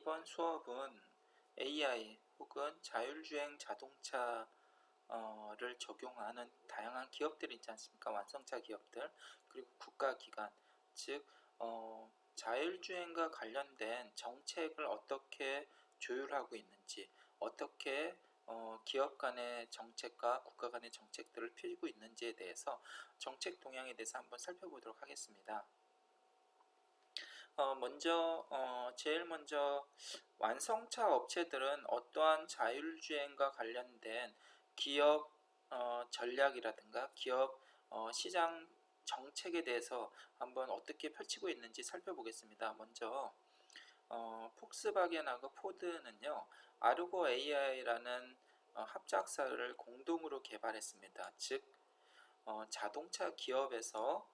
이번 수업은 AI 혹은 자율주행 자동차를 적용하는 다양한 기업들이 있지 않습니까? 완성차 기업들, 그리고 국가기관, 즉 자율주행과 관련된 정책을 어떻게 조율하고 있는지, 어떻게 기업 간의 정책과 국가 간의 정책들을 펴고 있는지에 대해서 정책 동향에 대해서 한번 살펴보도록 하겠습니다. 제일 먼저 완성차 업체들은 어떠한 자율주행과 관련된 기업 전략이라든가 기업 시장 정책에 대해서 한번 어떻게 펼치고 있는지 살펴보겠습니다. 먼저 폭스바겐하고 포드는요, 아르고 AI라는 합작사를 공동으로 개발했습니다. 즉 자동차 기업에서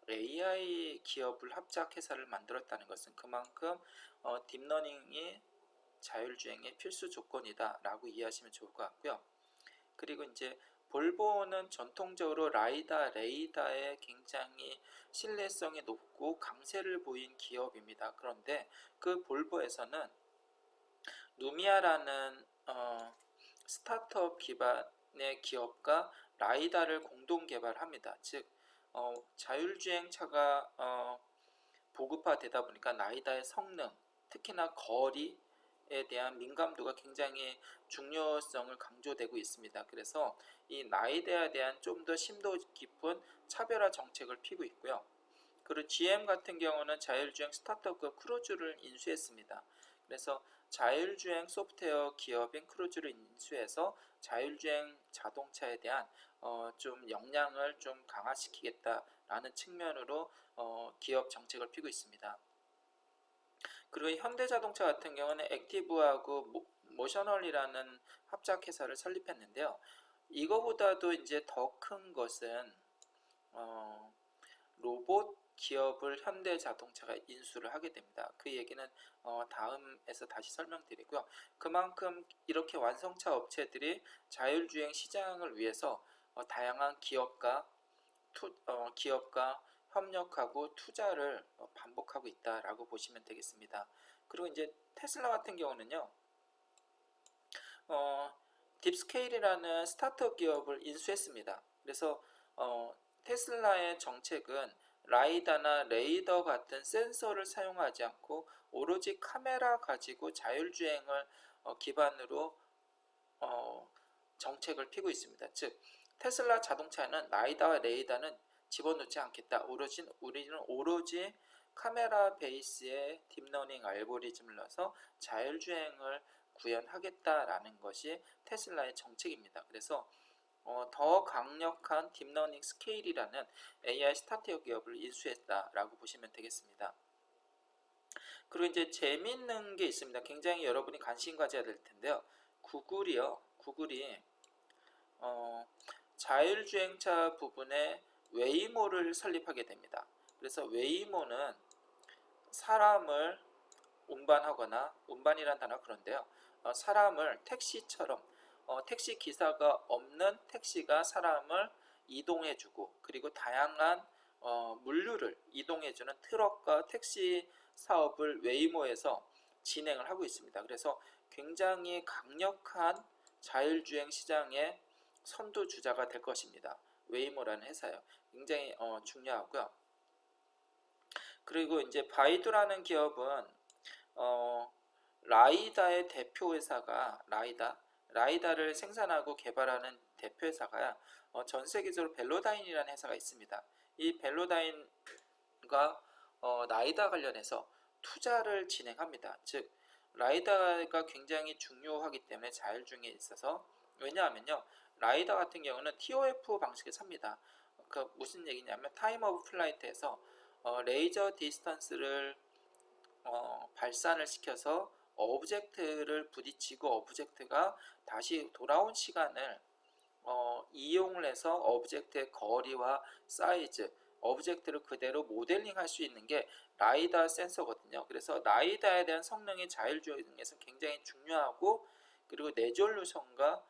AI 기업을 합작회사를 만들었다는 것은 그만큼 딥러닝이 자율주행의 필수 조건이다 라고 이해하시면 좋을 것 같고요. 그리고 이제 볼보는 전통적으로 레이더에 굉장히 신뢰성이 높고 강세를 보인 기업입니다. 그런데 그 볼보에서는 누미아라는 스타트업 기반의 기업과 라이다를 공동 개발합니다. 즉 자율주행차가 보급화되다 보니까 라이다의 성능, 특히나 거리에 대한 민감도가 굉장히 중요성을 강조되고 있습니다. 그래서 이 라이다에 대한 좀 더 심도 깊은 차별화 정책을 피고 있고요. 그리고 GM 같은 경우는 자율주행 스타트업급 크루즈를 인수했습니다. 그래서 자율주행 소프트웨어 기업인 크루즈를 인수해서 자율주행 자동차에 대한 좀 역량을 좀 강화시키겠다라는 측면으로 기업 정책을 피고 있습니다. 그리고 현대자동차 같은 경우는 액티브하고 모셔널이라는 합작회사를 설립했는데요. 이거보다도 이제 더 큰 것은 로봇 기업을 현대자동차가 인수를 하게 됩니다. 그 얘기는 다음에서 다시 설명드리고요. 그만큼 이렇게 완성차 업체들이 자율주행 시장을 위해서 다양한 기업과 협력하고 투자를 반복하고 있다라고 보시면 되겠습니다. 그리고 이제 테슬라 같은 경우는요, 딥스케일이라는 스타트업 기업을 인수했습니다. 그래서 테슬라의 정책은 라이다나 레이더 같은 센서를 사용하지 않고 오로지 카메라 가지고 자율주행을 기반으로 정책을 피고 있습니다. 즉 테슬라 자동차에는 라이다와 레이더는 집어넣지 않겠다. 우리는 오로지 카메라 베이스의 딥러닝 알고리즘을 넣어서 자율주행을 구현하겠다라는 것이 테슬라의 정책입니다. 그래서 더 강력한 딥러닝 스케일이라는 AI 스타트업 기업을 인수했다라고 보시면 되겠습니다. 그리고 이제 재미있는 게 있습니다. 굉장히 여러분이 관심 가져야 될 텐데요. 구글이 자율주행차 부분에 웨이모를 설립하게 됩니다. 그래서 웨이모는 사람을 운반이란 단어가 그런데요. 사람을 택시처럼 택시 기사가 없는 택시가 사람을 이동해주고, 그리고 다양한 물류를 이동해주는 트럭과 택시 사업을 웨이모에서 진행을 하고 있습니다. 그래서 굉장히 강력한 자율주행 시장의 선두주자가 될 것입니다. 웨이모라는 회사요. 굉장히 중요하고요. 그리고 이제 바이두라는 기업은 라이다의 대표 회사가 라이다를 생산하고 개발하는 대표 회사가 전 세계적으로 벨로다인이라는 회사가 있습니다. 이 벨로다인과 라이다 관련해서 투자를 진행합니다. 즉 라이다가 굉장히 중요하기 때문에 자율주행에 있어서, 왜냐하면요, 라이다 같은 경우는 TOF 방식을 삽니다. 그 무슨 얘기냐면 타임 오브 플라이트에서 레이저 디스턴스를 발산을 시켜서 오브젝트를 부딪히고 오브젝트가 다시 돌아온 시간을 이용을 해서 오브젝트의 거리와 사이즈, 오브젝트를 그대로 모델링 할 수 있는 게 라이다 센서거든요. 그래서 라이다에 대한 성능이 자율주행에서 굉장히 중요하고, 그리고 레졸루션과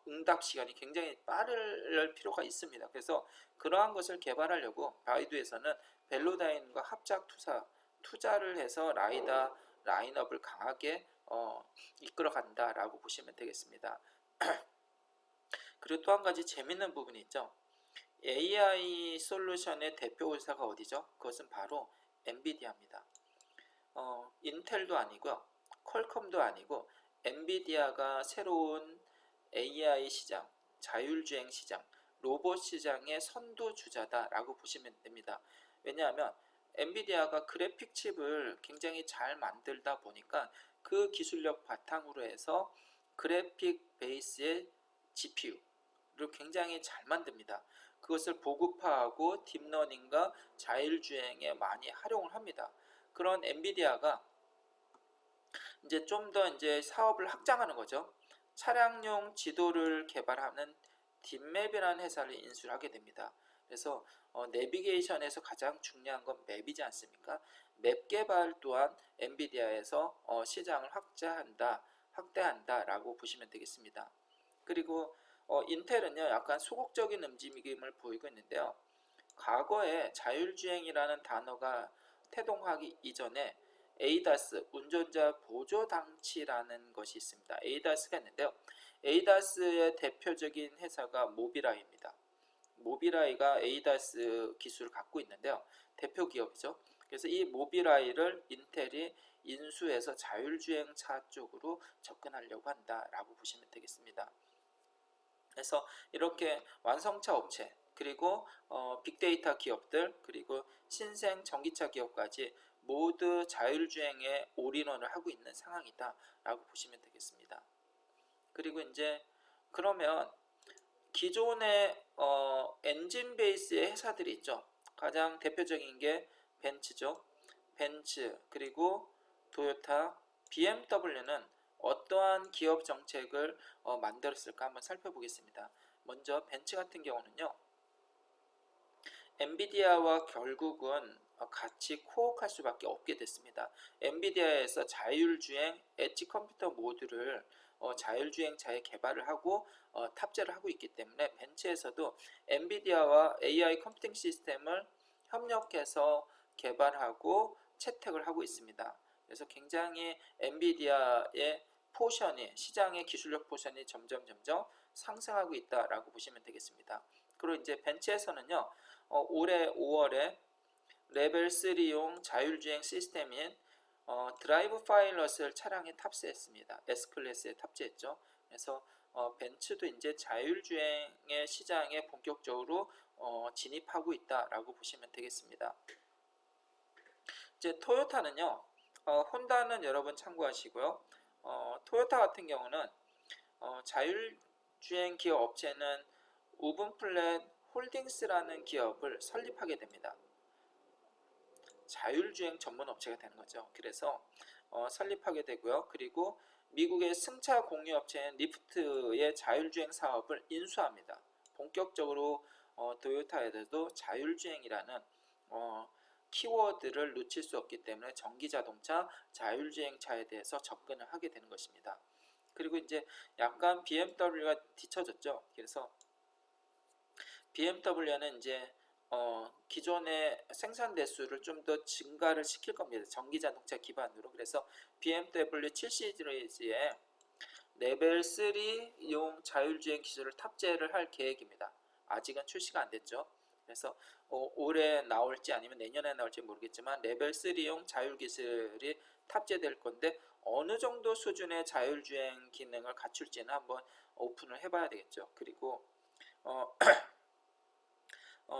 응답 시간이 굉장히 빠를 필요가 있습니다. 그래서 그러한 것을 개발하려고 바이두에서는 벨로다인과 합작 투자를 해서 라이다 라인업을 강하게 이끌어간다라고 보시면 되겠습니다. 그리고 또 한 가지 재밌는 부분이 있죠. AI 솔루션의 대표 회사가 어디죠? 그것은 바로 엔비디아입니다. 인텔도 아니고요, 퀄컴도 아니고 엔비디아가 새로운 AI 시장, 자율주행 시장, 로봇 시장의 선두주자다라고 보시면 됩니다. 왜냐하면 엔비디아가 그래픽 칩을 굉장히 잘 만들다 보니까 그 기술력 바탕으로 해서 그래픽 베이스의 GPU를 굉장히 잘 만듭니다. 그것을 보급화하고 딥러닝과 자율주행에 많이 활용을 합니다. 그런 엔비디아가 이제 좀 더 이제 사업을 확장하는 거죠. 차량용 지도를 개발하는 딥맵이라는 회사를 인수를 하게 됩니다. 그래서 내비게이션에서 가장 중요한 건 맵이지 않습니까? 맵 개발 또한 엔비디아에서 시장을 확대한다라고 보시면 되겠습니다. 그리고 인텔은요, 약간 소극적인 움직임을 보이고 있는데요. 과거에 자율주행이라는 단어가 태동하기 이전에 ADAS, 운전자 보조 장치라는 것이 있습니다. ADAS가 있는데요. ADAS의 대표적인 회사가 모비라이입니다. 모비라이가 ADAS 기술을 갖고 있는데요. 대표 기업이죠. 그래서 이 모비라이를 인텔이 인수해서 자율주행차 쪽으로 접근하려고 한다라고 보시면 되겠습니다. 그래서 이렇게 완성차 업체, 그리고 빅데이터 기업들, 그리고 신생 전기차 기업까지 모두 자율주행에 올인원을 하고 있는 상황이다 라고 보시면 되겠습니다. 그리고 이제 그러면 기존의 엔진 베이스의 회사들이 있죠. 가장 대표적인 게 벤츠죠. 벤츠, 그리고 토요타, BMW는 어떠한 기업 정책을 만들었을까 한번 살펴보겠습니다. 먼저 벤츠 같은 경우는요, 엔비디아와 결국은 같이 코어할 수밖에 없게 됐습니다. 엔비디아에서 자율주행 엣지 컴퓨터 모듈을 자율주행차에 개발을 하고 탑재를 하고 있기 때문에 벤츠에서도 엔비디아와 AI 컴퓨팅 시스템을 협력해서 개발하고 채택을 하고 있습니다. 그래서 굉장히 엔비디아의 포션이, 시장의 기술력 포션이 점점 상승하고 있다라고 보시면 되겠습니다. 그리고 이제 벤츠에서는요, 올해 5월에 레벨 3용 자율주행 시스템인 드라이브 파일럿을 차량에 탑재했습니다. S클래스에 탑재했죠. 그래서 벤츠도 이제 자율주행의 시장에 본격적으로 진입하고 있다라고 보시면 되겠습니다. 이제 토요타는요, 혼다는 여러분 참고하시고요. 토요타 같은 경우는 자율주행 기업 업체는 우분플랫 홀딩스라는 기업을 설립하게 됩니다. 자율주행 전문 업체가 되는 거죠. 그래서 설립하게 되고요. 그리고 미국의 승차 공유 업체인 리프트의 자율주행 사업을 인수합니다. 본격적으로 토요타에도 자율주행이라는 키워드를 놓칠 수 없기 때문에 전기자동차, 자율주행차에 대해서 접근을 하게 되는 것입니다. 그리고 이제 약간 BMW가 뒤처졌죠. 그래서 BMW는 이제 기존의 생산 대수를 좀 더 증가를 시킬 겁니다. 전기자동차 기반으로. 그래서 BMW 7 시리즈에 레벨 3용 자율주행 기술을 탑재를 할 계획입니다. 아직은 출시가 안 됐죠. 그래서 올해 나올지 아니면 내년에 나올지 모르겠지만 레벨 3용 자율 기술이 탑재될 건데 어느 정도 수준의 자율주행 기능을 갖출지는 한번 오픈을 해봐야 되겠죠. 그리고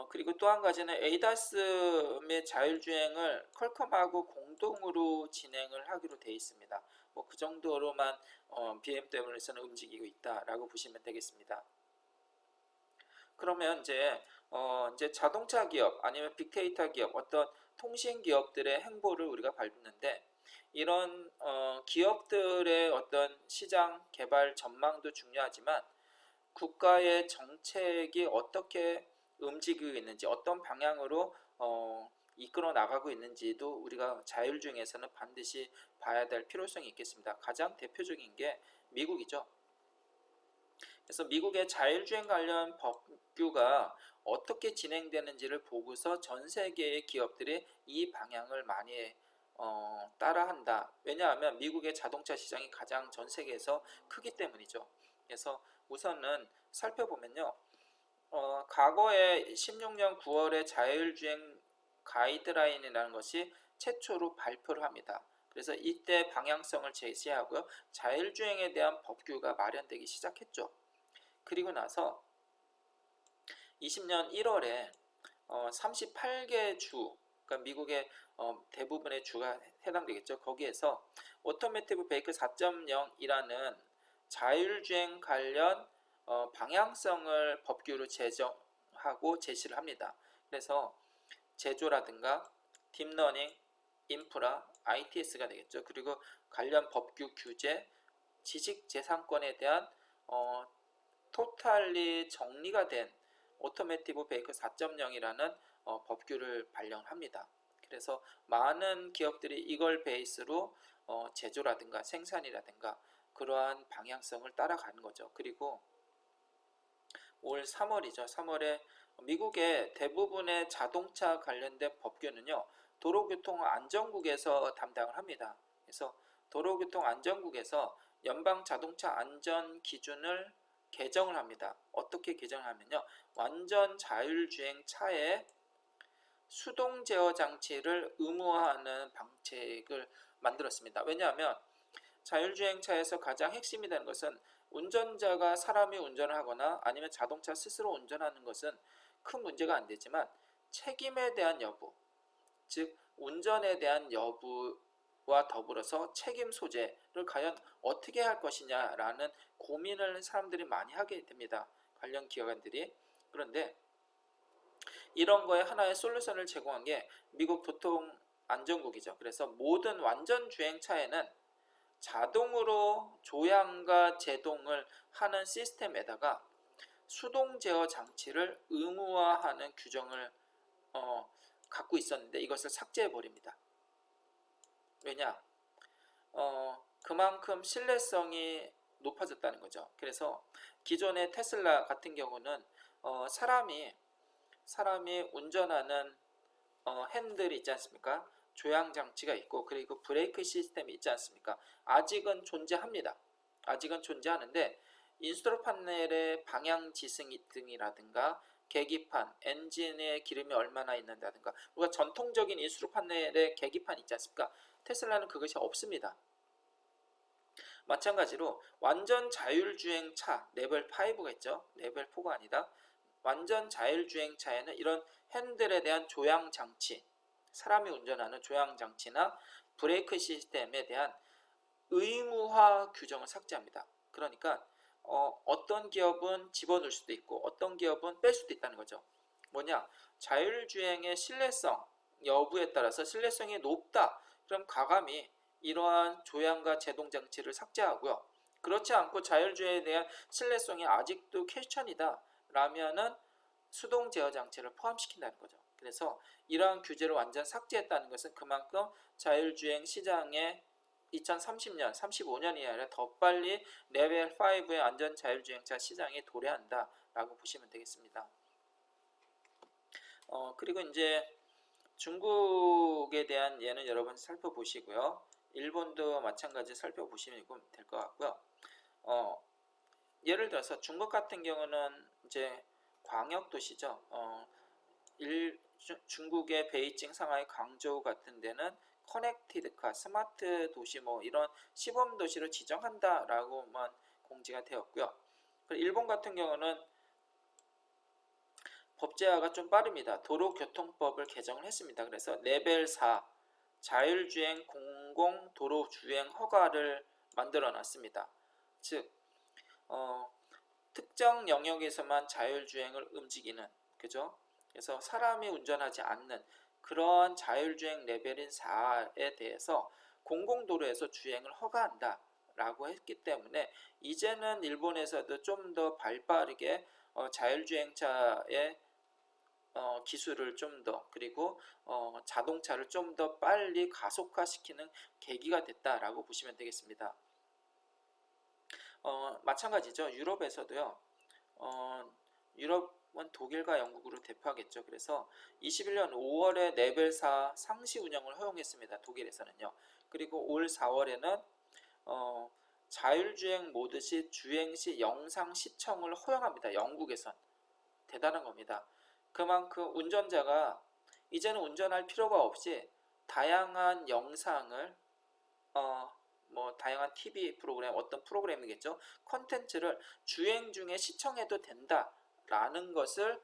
그리고 또 한 가지는 ADAS 및 자율주행을 퀄컴하고 공동으로 진행을 하기로 되어 있습니다. 뭐 그 정도로만 BMW에서는 움직이고 있다라고 보시면 되겠습니다. 그러면 이제 자동차 기업 아니면 빅데이터 기업, 어떤 통신 기업들의 행보를 우리가 밟는데, 이런 기업들의 어떤 시장 개발 전망도 중요하지만 국가의 정책이 어떻게 움직이고 있는지, 어떤 방향으로 이끌어 나가고 있는지도 우리가 자율주행에서는 반드시 봐야 될 필요성이 있겠습니다. 가장 대표적인 게 미국이죠. 그래서 미국의 자율주행 관련 법규가 어떻게 진행되는지를 보고서 전 세계의 기업들이 이 방향을 많이 따라한다. 왜냐하면 미국의 자동차 시장이 가장 전 세계에서 크기 때문이죠. 그래서 우선은 살펴보면요. 과거에 16년 9월에 자율주행 가이드라인이라는 것이 최초로 발표를 합니다. 그래서 이때 방향성을 제시하고요. 자율주행에 대한 법규가 마련되기 시작했죠. 그리고 나서 20년 1월에 38개 주, 그러니까 미국의 대부분의 주가 해당되겠죠. 거기에서 오토매티브 베이크 4.0이라는 자율주행 관련 방향성을 법규로 제정하고 제시를 합니다. 그래서 제조라든가 딥러닝, 인프라, ITS가 되겠죠. 그리고 관련 법규 규제, 지식재산권에 대한 토탈리 정리가 된 오토매티브 베이크 4.0이라는 법규를 발령합니다. 그래서 많은 기업들이 이걸 베이스로 제조라든가 생산이라든가 그러한 방향성을 따라가는 거죠. 그리고 올 3월이죠. 3월에 미국의 대부분의 자동차 관련된 법규는요. 도로교통안전국에서 담당을 합니다. 그래서 도로교통안전국에서 연방자동차 안전기준을 개정을 합니다. 어떻게 개정하면요. 완전 자율주행 차에 수동 제어 장치를 의무화하는 방책을 만들었습니다. 왜냐하면 자율주행차에서 가장 핵심이 되는 것은 운전자가 사람이 운전을 하거나 아니면 자동차 스스로 운전하는 것은 큰 문제가 안 되지만 책임에 대한 여부, 즉 운전에 대한 여부와 더불어서 책임 소재를 과연 어떻게 할 것이냐라는 고민을 사람들이 많이 하게 됩니다. 관련 기관들이. 그런데 이런 거에 하나의 솔루션을 제공한 게 미국 교통안전국이죠. 그래서 모든 완전 주행차에는 자동으로 조향과 제동을 하는 시스템에다가 수동 제어 장치를 의무화하는 규정을 갖고 있었는데 이것을 삭제해 버립니다. 왜냐? 그만큼 신뢰성이 높아졌다는 거죠. 그래서 기존의 테슬라 같은 경우는 사람이 운전하는 핸들이 있지 않습니까? 조향 장치가 있고 그리고 브레이크 시스템이 있지 않습니까? 아직은 존재합니다. 아직은 존재하는데 인스트루 판넬의 방향 지승 등이라든가 계기판, 엔진에 기름이 얼마나 있는다든가 우리가 전통적인 인스트루 판넬의 계기판 있지 않습니까? 테슬라는 그것이 없습니다. 마찬가지로 완전 자율주행차 레벨 5가 있죠. 레벨 4가 아니다. 완전 자율주행차에는 이런 핸들에 대한 조향 장치, 사람이 운전하는 조향 장치나 브레이크 시스템에 대한 의무화 규정을 삭제합니다. 그러니까 어떤 기업은 집어넣을 수도 있고 어떤 기업은 뺄 수도 있다는 거죠. 뭐냐? 자율주행의 신뢰성 여부에 따라서 신뢰성이 높다. 그럼 과감히 이러한 조향과 제동 장치를 삭제하고요. 그렇지 않고 자율주행에 대한 신뢰성이 아직도 퀘스천이다. 라면은 수동 제어 장치를 포함시킨다는 거죠. 그래서 이러한 규제를 완전 삭제했다는 것은 그만큼 자율주행 시장에 2030년, 35년이 아니라 더 빨리 레벨 5의 안전 자율주행차 시장에 도래한다 라고 보시면 되겠습니다. 그리고 이제 중국에 대한 예는 여러분 살펴보시고요. 일본도 마찬가지 살펴보시면 될 것 같고요. 예를 들어서 중국 같은 경우는 이제 광역 도시죠. 중국의 베이징, 상하이, 광저우 같은 데는 커넥티드카, 스마트 도시 뭐 이런 시범 도시를 지정한다라고만 공지가 되었고요. 일본 같은 경우는 법제화가 좀 빠릅니다. 도로교통법을 개정을 했습니다. 그래서 레벨 4 자율주행 공공 도로주행 허가를 만들어 놨습니다. 즉 특정 영역에서만 자율주행을 움직이는, 그죠? 그래서 사람이 운전하지 않는 그러한 자율주행 레벨인 4에 대해서 공공도로에서 주행을 허가한다 라고 했기 때문에 이제는 일본에서도 좀 더 발빠르게 자율주행차의 기술을 좀 더 그리고 자동차를 좀 더 빨리 가속화시키는 계기가 됐다라고 보시면 되겠습니다. 마찬가지죠. 유럽에서도요. 유럽 독일과 영국으로 대표하겠죠. 그래서 21년 5월에 레벨 4 상시 운영을 허용했습니다. 독일에서는요. 그리고 올 4월에는 자율주행 모드 시 주행 시 영상 시청을 허용합니다. 영국에선. 대단한 겁니다. 그만큼 운전자가 이제는 운전할 필요가 없이 다양한 영상을 다양한 TV 프로그램, 어떤 프로그램이겠죠. 컨텐츠를 주행 중에 시청해도 된다라는 것을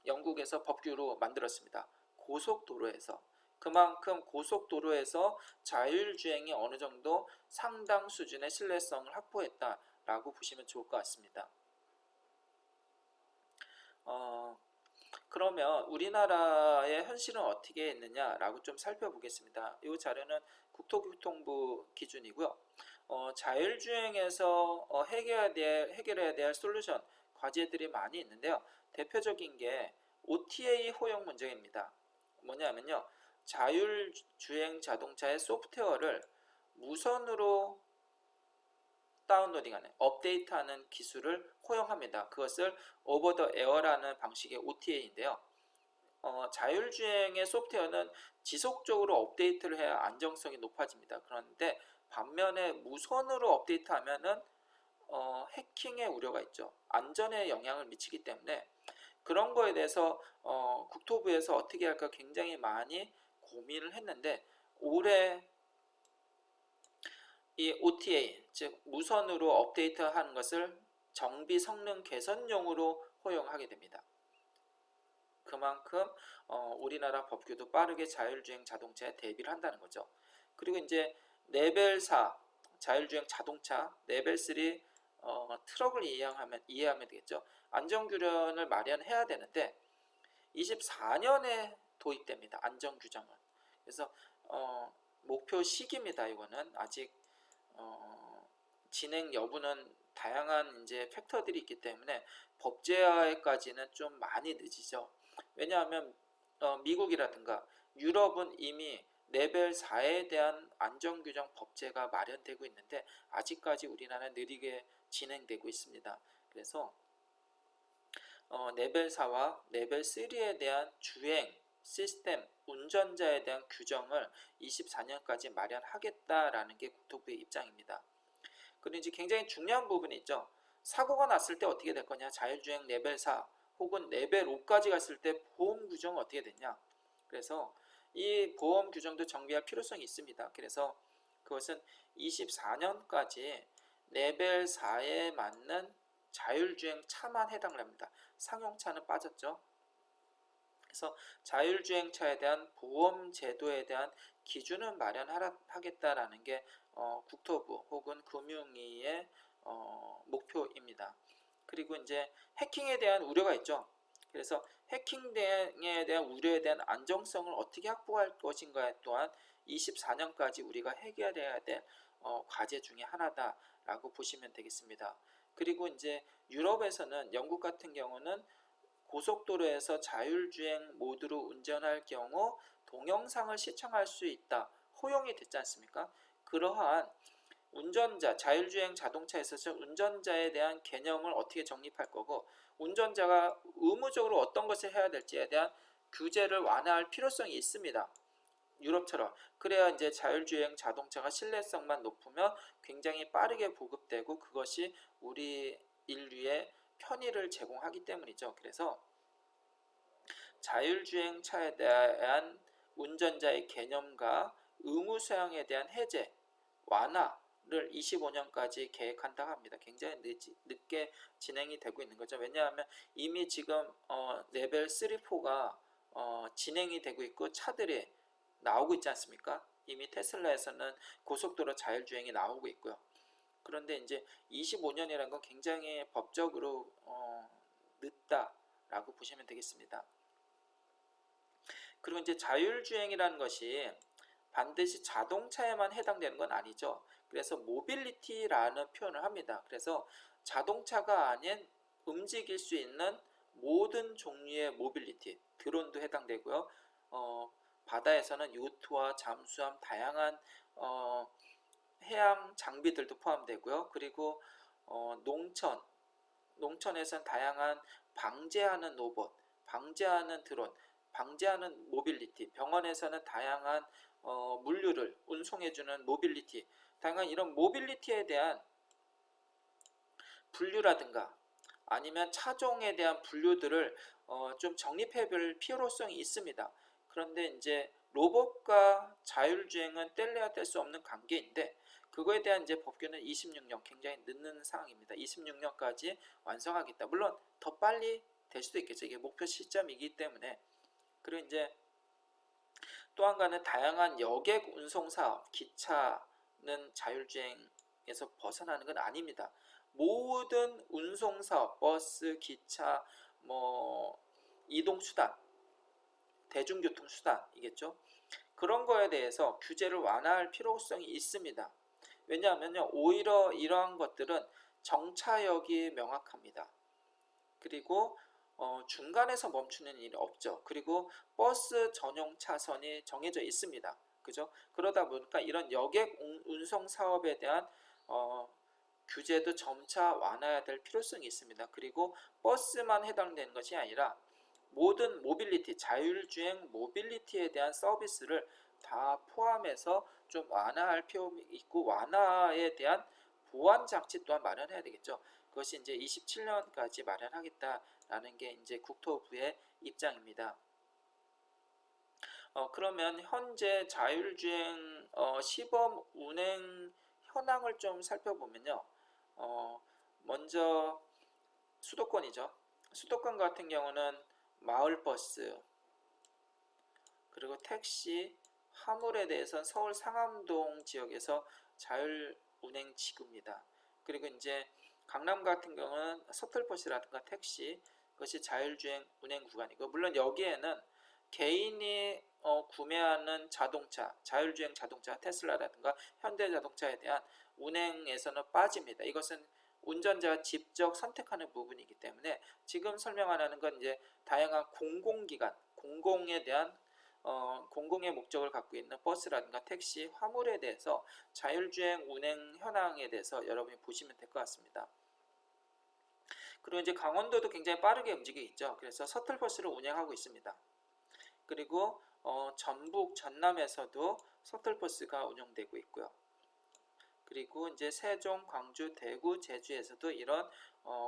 영국에서 법규로 만들었습니다. 고속도로에서. 그만큼 고속도로에서 자율주행이 어느 정도 상당 수준의 신뢰성을 확보했다라고 보시면 좋을 것 같습니다. 그러면 우리나라의 현실은 어떻게 있느냐라고 좀 살펴보겠습니다. 이 자료는 국토교통부 기준이고요. 자율주행에서 해결해야 될 솔루션, 과제들이 많이 있는데요. 대표적인 게 OTA 허용 문제입니다. 뭐냐면요. 자율주행 자동차의 소프트웨어를 무선으로 다운로딩하는, 업데이트하는 기술을 허용합니다. 그것을 오버 더 에어라는 방식의 OTA인데요. 자율주행의 소프트웨어는 지속적으로 업데이트를 해야 안정성이 높아집니다. 그런데 반면에 무선으로 업데이트하면은 해킹의 우려가 있죠. 안전에 영향을 미치기 때문에 그런 거에 대해서 국토부에서 어떻게 할까 굉장히 많이 고민을 했는데 올해 이 OTA, 즉 무선으로 업데이트하는 것을 정비 성능 개선용으로 허용하게 됩니다. 그만큼 우리나라 법규도 빠르게 자율주행 자동차에 대비를 한다는 거죠. 그리고 이제 레벨 4 자율주행 자동차, 레벨 3 트럭을 이해하면 되겠죠. 안전규련을 마련해야 되는데 24년에 도입됩니다. 안전규정은. 그래서 목표 시기입니다. 이거는 아직 진행 여부는 다양한 이제 팩터들이 있기 때문에 법제화에까지는 좀 많이 늦이죠. 왜냐하면 미국이라든가 유럽은 이미 레벨 4에 대한 안전규정 법제가 마련되고 있는데 아직까지 우리나라는 느리게 진행되고 있습니다. 그래서 레벨 4와 레벨 3에 대한 주행 시스템, 운전자에 대한 규정을 24년까지 마련하겠다라는 게 국토부의 입장입니다. 그리고 이제 굉장히 중요한 부분이 있죠. 사고가 났을 때 어떻게 될 거냐? 자율주행 레벨 4 혹은 레벨 5까지 갔을 때 보험 규정은 어떻게 되냐? 그래서 이 보험 규정도 정비할 필요성이 있습니다. 그래서 그것은 24년까지 레벨 4에 맞는 자율주행 차만 해당을 합니다. 상용차는 빠졌죠. 그래서 자율주행차에 대한 보험 제도에 대한 기준을 마련하겠다라는 게 국토부 혹은 금융위의 목표입니다. 그리고 이제 해킹에 대한 우려가 있죠. 그래서 해킹에 대한 우려에 대한 안정성을 어떻게 확보할 것인가에 또한 24년까지 우리가 해결해야 될 과제 중에 하나다라고 보시면 되겠습니다. 그리고 이제 유럽에서는 영국 같은 경우는 고속도로에서 자율주행 모드로 운전할 경우 동영상을 시청할 수 있다. 허용이 됐지 않습니까? 그러한 운전자, 자율주행 자동차에 있어서 운전자에 대한 개념을 어떻게 정립할 거고 운전자가 의무적으로 어떤 것을 해야 될지에 대한 규제를 완화할 필요성이 있습니다. 유럽처럼. 그래야 이제 자율주행 자동차가 신뢰성만 높으면 굉장히 빠르게 보급되고 그것이 우리 인류의 편의를 제공하기 때문이죠. 그래서 자율주행 차에 대한 운전자의 개념과 의무 수양에 대한 해제, 완화를 25년까지 계획한다고 합니다. 굉장히 늦게 진행이 되고 있는 거죠. 왜냐하면 이미 지금 레벨 3, 4가 진행이 되고 있고 차들이 나오고 있지 않습니까? 이미 테슬라에서는 고속도로 자율주행이 나오고 있고요. 그런데 이제 25년이라는 건 굉장히 법적으로 늦다라고 보시면 되겠습니다. 그리고 이제 자율주행이라는 것이 반드시 자동차에만 해당되는 건 아니죠. 그래서 모빌리티라는 표현을 합니다. 그래서 자동차가 아닌 움직일 수 있는 모든 종류의 모빌리티, 드론도 해당되고요. 바다에서는 요트와 잠수함, 다양한 해양 장비들도 포함되고요. 그리고 농촌에서는 다양한 방제하는 로봇, 방제하는 드론, 방제하는 모빌리티, 병원에서는 다양한 물류를 운송해주는 모빌리티, 다양한 이런 모빌리티에 대한 분류라든가 아니면 차종에 대한 분류들을 좀 정립해볼 필요성이 있습니다. 그런데 이제 로봇과 자율주행은 뗄래야 뗄 수 없는 관계인데 그거에 대한 이제 법규는 26년 굉장히 늦는 상황입니다. 26년까지 완성하겠다. 물론 더 빨리 될 수도 있겠죠. 이게 목표 시점이기 때문에. 그리고 이제 또 한 가지는 다양한 여객 운송 사업, 기차는 자율주행에서 벗어나는 건 아닙니다. 모든 운송 사업, 버스, 기차, 이동 수단, 대중교통 수단이겠죠. 그런 거에 대해서 규제를 완화할 필요성이 있습니다. 왜냐하면요, 오히려 이러한 것들은 정차역이 명확합니다. 그리고 중간에서 멈추는 일이 없죠. 그리고 버스 전용 차선이 정해져 있습니다. 그죠? 그러다 보니까 이런 여객 운송 사업에 대한 규제도 점차 완화해야 될 필요성이 있습니다. 그리고 버스만 해당되는 것이 아니라 모든 모빌리티, 자율주행 모빌리티에 대한 서비스를 다 포함해서 좀 완화할 필요가 있고 완화에 대한 보완 장치 또한 마련해야 되겠죠. 그것이 이제 27년까지 마련하겠다라는 게 이제 국토부의 입장입니다. 그러면 현재 자율주행 시범 운행 현황을 좀 살펴보면요. 먼저 수도권이죠. 수도권 같은 경우는 마을버스, 그리고 택시, 화물에 대해서는 서울 상암동 지역에서 자율 운행 지구입니다. 그리고 이제 강남 같은 경우는 서틀버스라든가 택시, 그것이 자율주행 운행 구간이고, 물론 여기에는 개인이 구매하는 자동차, 자율주행 자동차, 테슬라라든가 현대자동차에 대한 운행에서는 빠집니다. 이것은 운전자가 직접 선택하는 부분이기 때문에 지금 설명하는 건 이제 다양한 공공기관, 공공에 대한 공공의 목적을 갖고 있는 버스라든가 택시, 화물에 대해서 자율주행 운행 현황에 대해서 여러분이 보시면 될 것 같습니다. 그리고 이제 강원도도 굉장히 빠르게 움직이고 있죠. 그래서 서틀버스를 운행하고 있습니다. 그리고 전북, 전남에서도 서틀버스가 운영되고 있고요. 그리고 이제 세종, 광주, 대구, 제주에서도 이런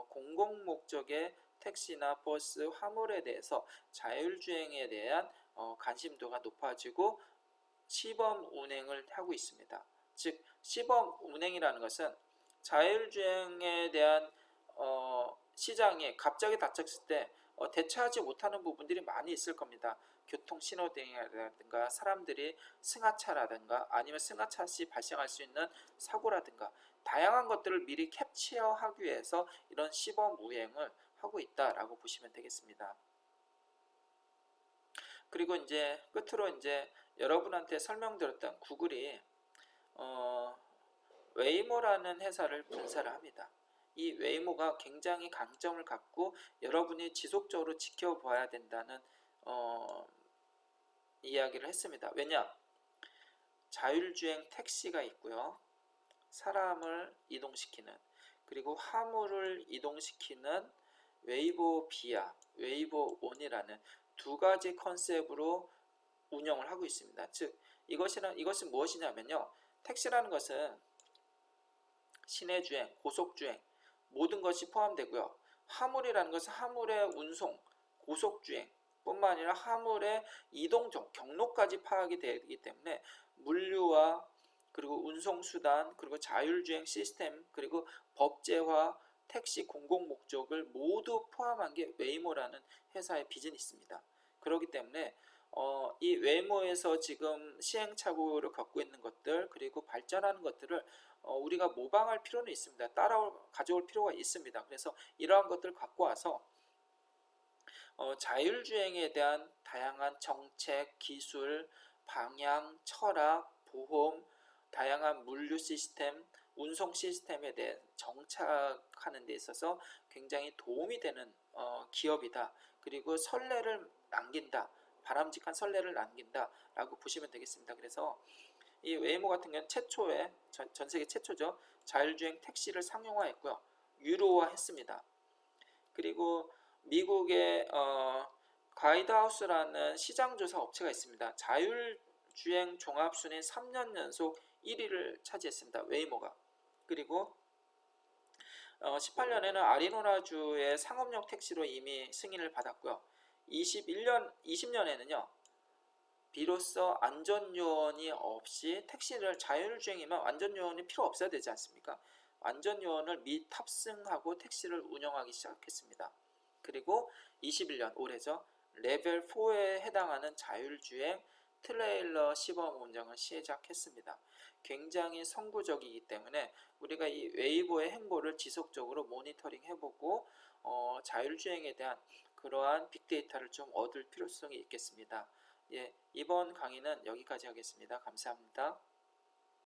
공공 목적의 택시나 버스, 화물에 대해서 자율주행에 대한 관심도가 높아지고 시범 운행을 하고 있습니다. 즉 시범 운행이라는 것은 자율주행에 대한 시장이 갑자기 닥쳤을 때 대처하지 못하는 부분들이 많이 있을 겁니다. 교통신호등이라든가 사람들이 승하차라든가 아니면 승하차 시 발생할 수 있는 사고라든가 다양한 것들을 미리 캡처하기 위해서 이런 시범 운행을 하고 있다라고 보시면 되겠습니다. 그리고 이제 끝으로 이제 여러분한테 설명드렸던 구글이 웨이모라는 회사를 분사를 합니다. 이 웨이모가 굉장히 강점을 갖고 여러분이 지속적으로 지켜봐야 된다는 이야기를 했습니다. 왜냐? 자율주행 택시가 있고요. 사람을 이동시키는, 그리고 화물을 이동시키는 웨이보 비아, 웨이보 온이라는 두 가지 컨셉으로 운영을 하고 있습니다. 즉 이것은 무엇이냐면요. 택시라는 것은 시내주행, 고속주행 모든 것이 포함되고요. 화물이라는 것은 화물의 운송, 고속주행 뿐만 아니라 화물의 이동 경로까지 파악이 되기 때문에 물류와 그리고 운송수단, 그리고 자율주행 시스템, 그리고 법제화, 택시 공공 목적을 모두 포함한 게 웨이모라는 회사의 비즈니스입니다. 그렇기 때문에 이 웨이모에서 지금 시행착오를 겪고 있는 것들, 그리고 발전하는 것들을 우리가 모방할 필요는 있습니다. 가져올 필요가 있습니다. 그래서 이러한 것들을 갖고 와서 자율주행에 대한 다양한 정책, 기술, 방향, 철학, 보험, 다양한 물류 시스템, 운송 시스템에 대해 정착하는 데 있어서 굉장히 도움이 되는 기업이다. 그리고 선례를 남긴다. 바람직한 선례를 남긴다 라고 보시면 되겠습니다. 그래서 이 웨이모 같은 경우는 최초에 전 세계 최초죠. 자율주행 택시를 상용화했고요. 유료화했습니다. 그리고 미국의 가이드하우스라는 시장조사 업체가 있습니다. 자율주행 종합순위 3년 연속 1위를 차지했습니다. 웨이모가. 그리고 18년에는 아리조나주의 상업용 택시로 이미 승인을 받았고요. 20년에는요. 비로소 안전요원이 없이 택시를 자율주행이면 안전요원이 필요 없어야 되지 않습니까? 안전요원을 탑승하고 택시를 운영하기 시작했습니다. 그리고 21년 올해죠. 레벨 4에 해당하는 자율주행 트레일러 시범 운영을 시작했습니다. 굉장히 선구적이기 때문에 우리가 이 웨이보의 행보를 지속적으로 모니터링 해보고 자율주행에 대한 그러한 빅데이터를 좀 얻을 필요성이 있겠습니다. 예, 이번 강의는 여기까지 하겠습니다. 감사합니다.